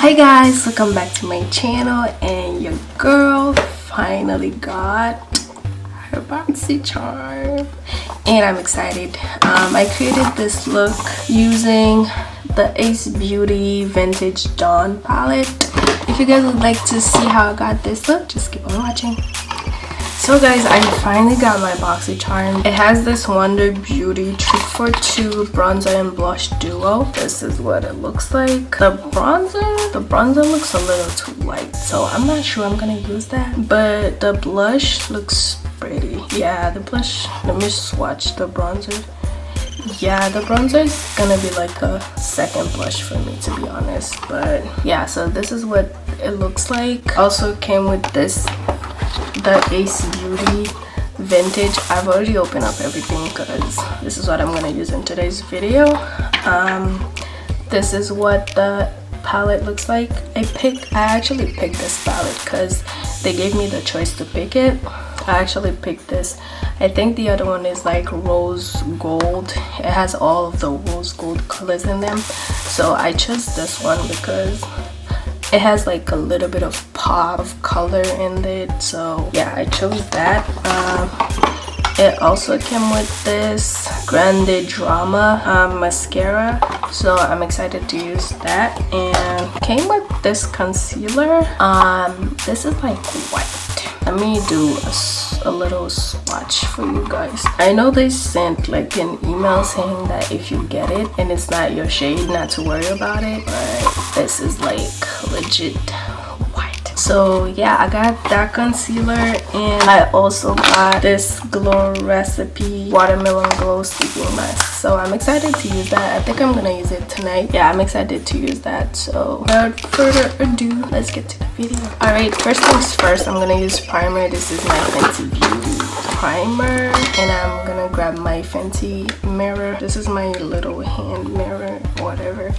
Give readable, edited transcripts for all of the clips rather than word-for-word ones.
Hi guys, welcome back to my channel, and your girl finally got her Boxycharm and I'm excited. I created this look using the Ace Beauty Vintage Dawn palette. If you guys would like to see how I got this look, just keep on watching. So guys, I finally got my Boxycharm. It has this Wonder Beauty Trick for Two bronzer and blush duo. This is what it looks like. The bronzer looks a little too light, so I'm not sure I'm gonna use that. But the blush looks pretty. Yeah, the blush. Let me swatch the bronzer. Yeah, the bronzer is gonna be like a second blush for me, to be honest. But yeah, so this is what it looks like. Also came with this, the Ace Beauty Vintage. I've already opened up everything because this is what I'm gonna use in today's video. This is what the palette looks like. I actually picked this palette because they gave me the choice to pick it. I actually picked this. I think the other one is like rose gold. It has all of the rose gold colors in them, so I chose this one because it has like a little bit of pop of color in it. So yeah, I chose that. It also came with this Grande Drama mascara, so I'm excited to use that. And came with this concealer. This is like white. Let me do a little swatch for you guys. I know they sent like an email saying that if you get it and it's not your shade, not to worry about it, but this is like legit white. So yeah, I got that concealer, and I also got this Glow Recipe Watermelon Glow Sleeping Mask. So I'm excited to use that. I think I'm gonna use it tonight. Yeah, I'm excited to use that. So without further ado, let's get to the video. Alright, first things first, I'm gonna use primer. This is my Fenty Beauty primer, and I'm gonna grab my Fenty mirror. This is my little hand mirror, whatever.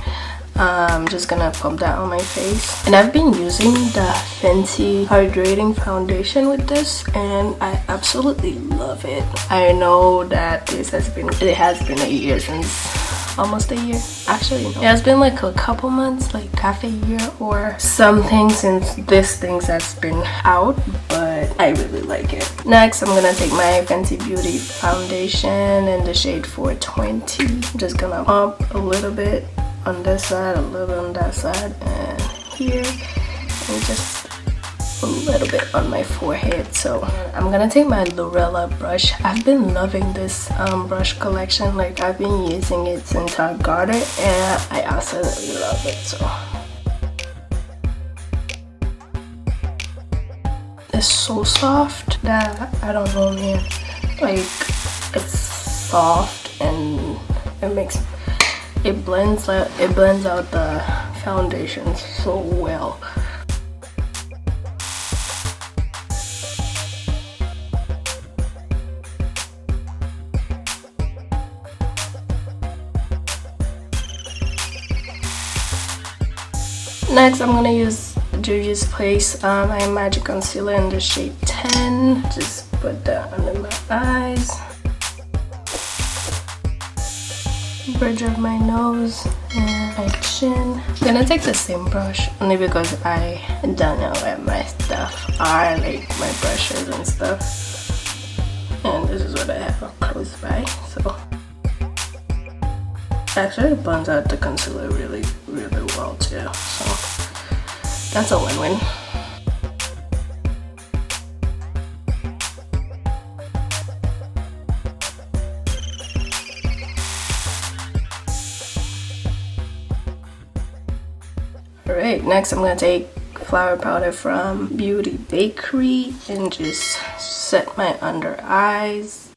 I'm just gonna pump that on my face, and I've been using the Fenty hydrating foundation with this, and I absolutely love it. I know that it has been a year since, almost a year actually. No, it has been like a couple months, like half a year or something since this thing has been out, but I really like it. Next, I'm gonna take my Fenty Beauty foundation in the shade 420. I'm just gonna pump a little bit on this side, a little on that side, and here, and just a little bit on my forehead. So I'm gonna take my Lorella brush. I've been loving this brush collection. Like, I've been using it since I got it, and I absolutely love it. So it's so soft that I don't know, man. Like, it's soft and it blends out the foundation so well. Next, I'm gonna use Juvia's Place my Magic Concealer in the shade 10. Just put that under my eyes, bridge of my nose, and my chin. I'm gonna take the same brush only because I don't know where my stuff are, like my brushes and stuff. And this is what I have close by. So actually it blends out the concealer really well too. So that's a win-win. Alright, next I'm gonna take flower powder from Beauty Bakery and just set my under eyes.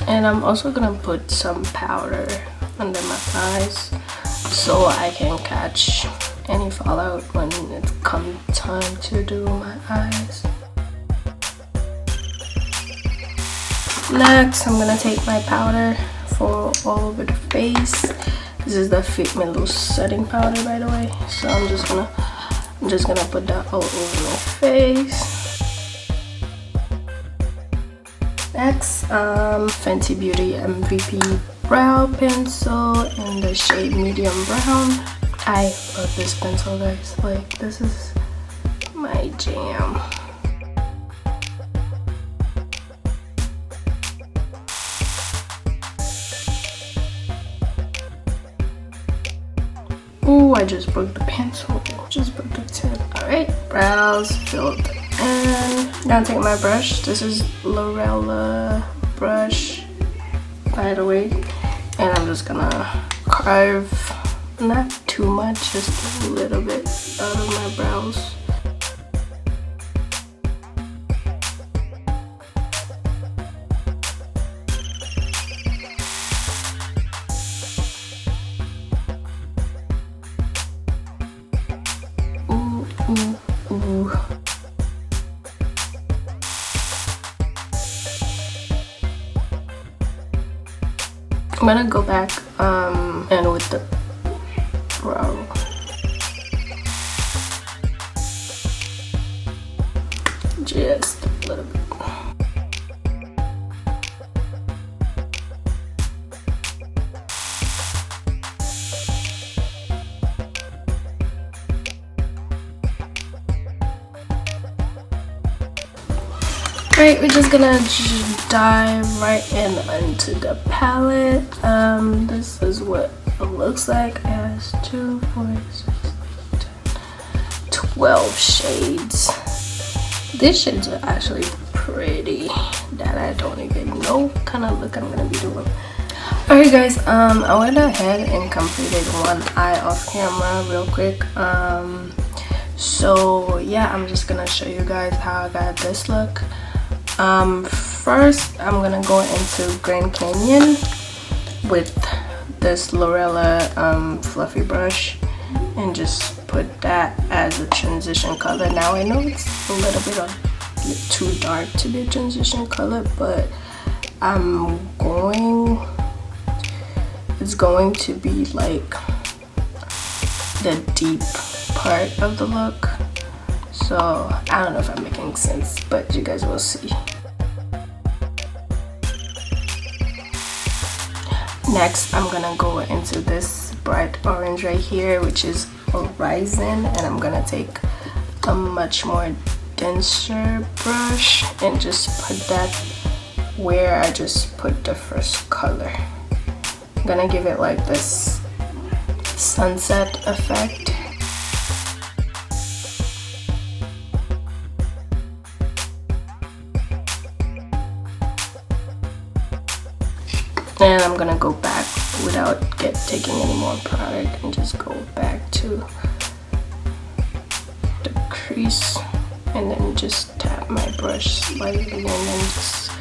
And I'm also gonna put some powder under my eyes so I can catch any fallout when it comes time to do my eyes. Next, I'm gonna take my powder for all over the face. This is the Fit Me Loose setting powder, by the way. So I'm just gonna put that all over my face. Next, Fenty Beauty MVP brow pencil in the shade medium brown. I love this pencil, guys. Like, this is my jam. Oh, I just broke the pencil. Just broke the tip. Alright, brows filled in. Now take my brush. This is Lorella brush, by the way. And I'm just gonna carve, not too much, just a little bit out of my brows. I'm gonna go back and with the brow. Just a little bit. Alright, we're just gonna dive right into the palette. This is what it looks like. It has 2, 4, 6, 10, 12 shades. These shades are actually pretty that I don't even know what kind of look I'm gonna be doing. Alright guys, I went ahead and completed one eye off camera real quick. So yeah, I'm just gonna show you guys how I got this look. First I'm gonna go into Grand Canyon with this Lorella fluffy brush and just put that as a transition color. Now I know it's a little bit too dark to be a transition color, but it's going to be like the deep part of the look. So I don't know if I'm making sense, but you guys will see. Next, I'm gonna go into this bright orange right here, which is Horizon, and I'm gonna take a much more denser brush and just put that where I just put the first color. I'm gonna give it like this sunset effect. And I'm gonna go back without taking any more product and just go back to the crease and then just tap my brush slightly and then just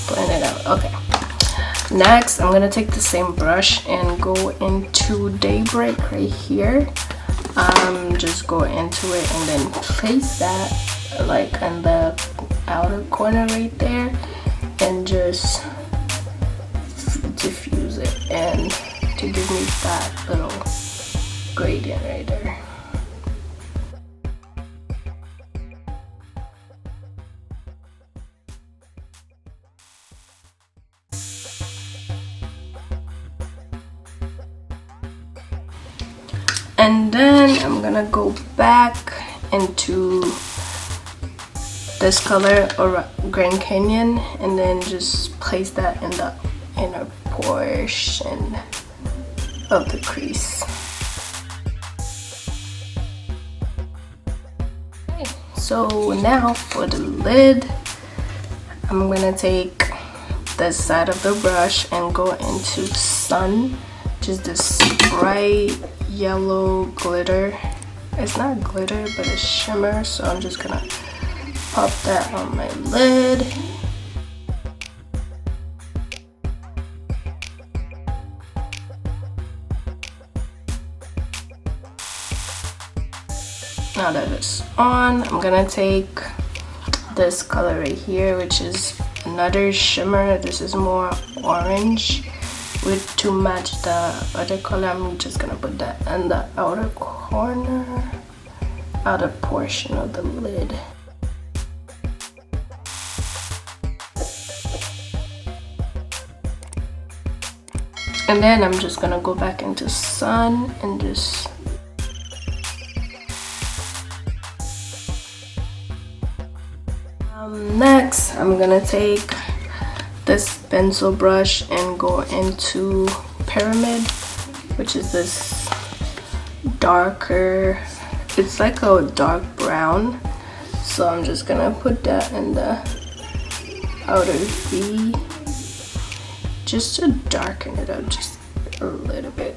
blend it out. Okay. Next, I'm gonna take the same brush and go into Daybreak right here. Just go into it and then place that like in the outer corner right there and just diffuse it and to give me that little gradient right there. And then I'm gonna go back into this color or Grand Canyon and then just place that in the inner portion of the crease. Okay, so now for the lid, I'm gonna take this side of the brush and go into Sun, just this bright yellow glitter. It's not glitter, but it's shimmer, so I'm just gonna pop that on my lid. Now that it's on, I'm gonna take this color right here, which is another shimmer. This is more orange. To match the other color, I'm just gonna put that in the outer corner, outer portion of the lid. And then I'm just gonna go back into Sun and just next I'm gonna take this pencil brush and go into Pyramid, which is this darker, it's like a dark brown. So I'm just gonna put that in the outer V just to darken it up just a little bit.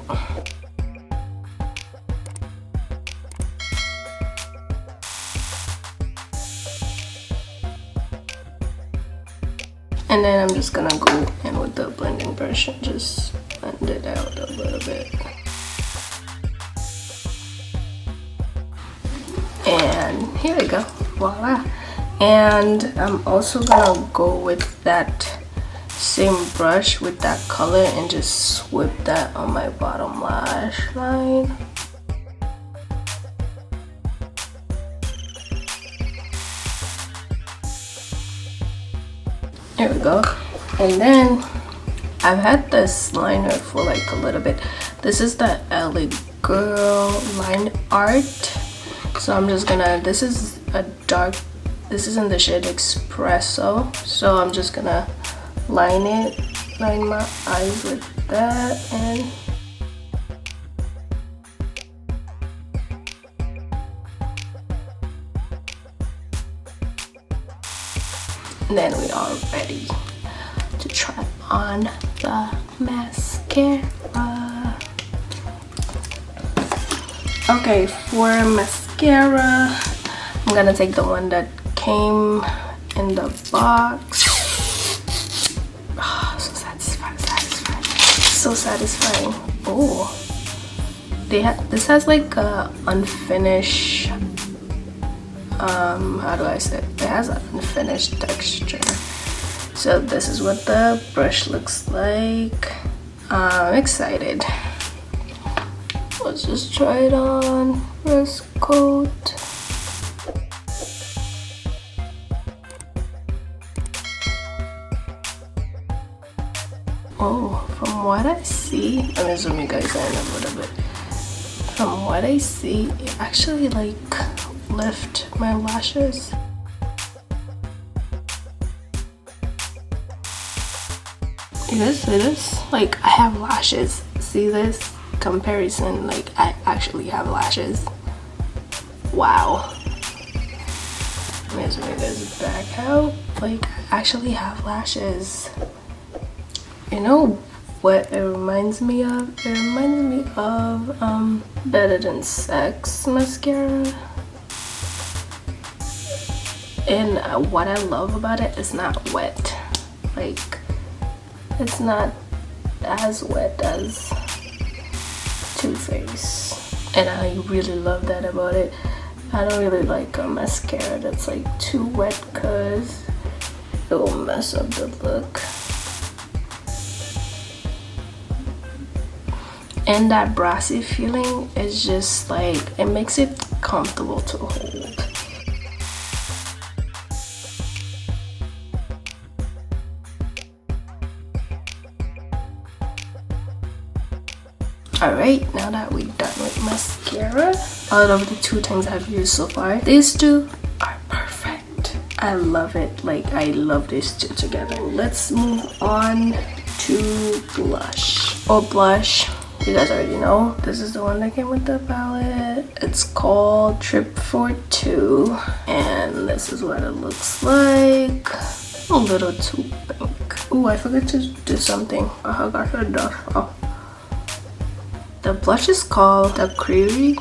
And then I'm just gonna go in with the blending brush and just blend it out a little bit. And here we go, voila. And I'm also gonna go with that same brush with that color and just sweep that on my bottom lash line. There we go. And then I've had this liner for like a little bit. This is the LA Girl line art. So I'm just gonna, this is a dark, this is in the shade Espresso. So I'm just gonna line my eyes with that and then we are ready to try on the mascara. Okay, for mascara, I'm gonna take the one that came in the box. Oh, so satisfying. So satisfying. Oh, this has like a unfinished, how do I say it? It has an unfinished texture. So this is what the brush looks like. I'm excited. Let's just try it on. First coat. Oh, from what I see, let me zoom you guys in a little bit. From what I see, it actually like lift my lashes. You guys see this? Like, I have lashes. See this comparison? Like, I actually have lashes. Wow. Let me zoom you guys back out. Like, I actually have lashes. You know what it reminds me of? It reminds me of Better Than Sex mascara. And what I love about it, it's not wet. Like, it's not as wet as Too Faced. And I really love that about it. I don't really like a mascara that's like too wet because it will mess up the look. And that brassy feeling is just like, it makes it comfortable to hold. Alright, now that we're done with mascara, out of the two things I've used so far, these two are perfect. I love it. Like, I love these two together. Let's move on to blush. Or blush. You guys already know, this is the one that came with the palette. It's called Trip for Two, and this is what it looks like. A little too pink. Ooh, I forgot to do something. Oh gosh, oh. The blush is called the Creary.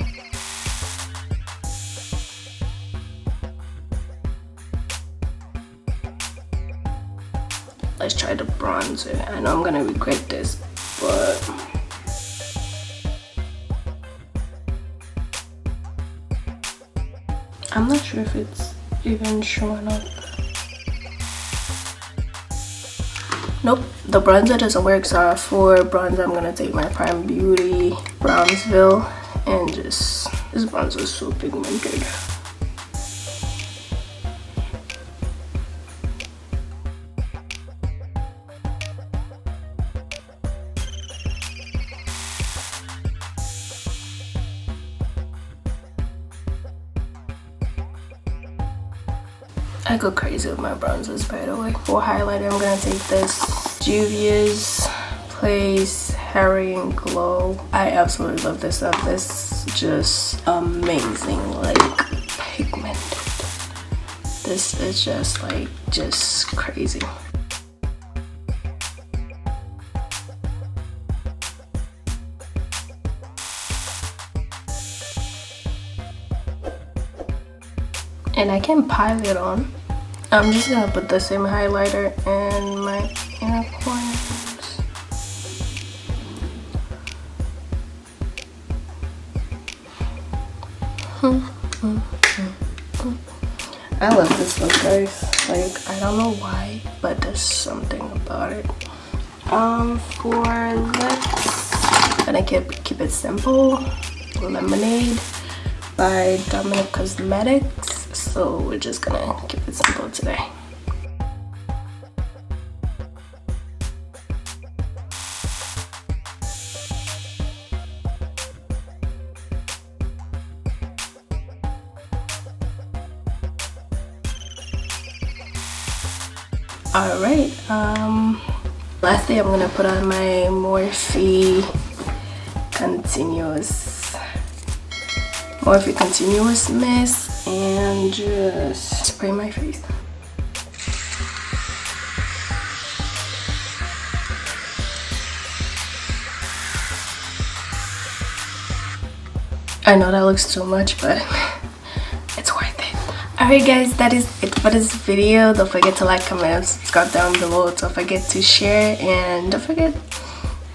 Let's try the bronzer. I know I'm gonna regret this, but I'm not sure if it's even showing up. Nope, the bronzer doesn't work. So for bronzer, I'm gonna take my Prime Beauty Brownsville and just, this bronzer is so pigmented. I go crazy with my bronzers, by the way. For highlighter, I'm gonna take this Juvia's Place Hairy and Glow. I absolutely love this stuff. This is just amazing, like pigmented. This is just like just crazy. And I can pile it on. I'm just gonna put the same highlighter in my inner corners. I love this look, guys. Like, I don't know why, but there's something about it. For lips, I'm gonna keep it simple. Lemonade by Dominant Cosmetics. So we're just gonna keep it simple today. All right, lastly, I'm gonna put on my Morphe Continuous Mist and just spray my face. I know that looks too much, but it's worth it. Alright guys, that is it for this video. Don't forget to like, comment, and subscribe down below. Don't forget to share, and don't forget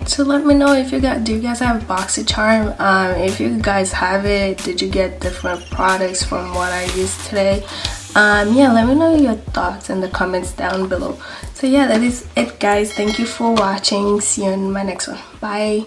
to let me know if do you guys have Boxycharm? If you guys have it, did you get different products from what I used today? Yeah, let me know your thoughts in the comments down below. So yeah, that is it guys. Thank you for watching. See you in my next one. Bye.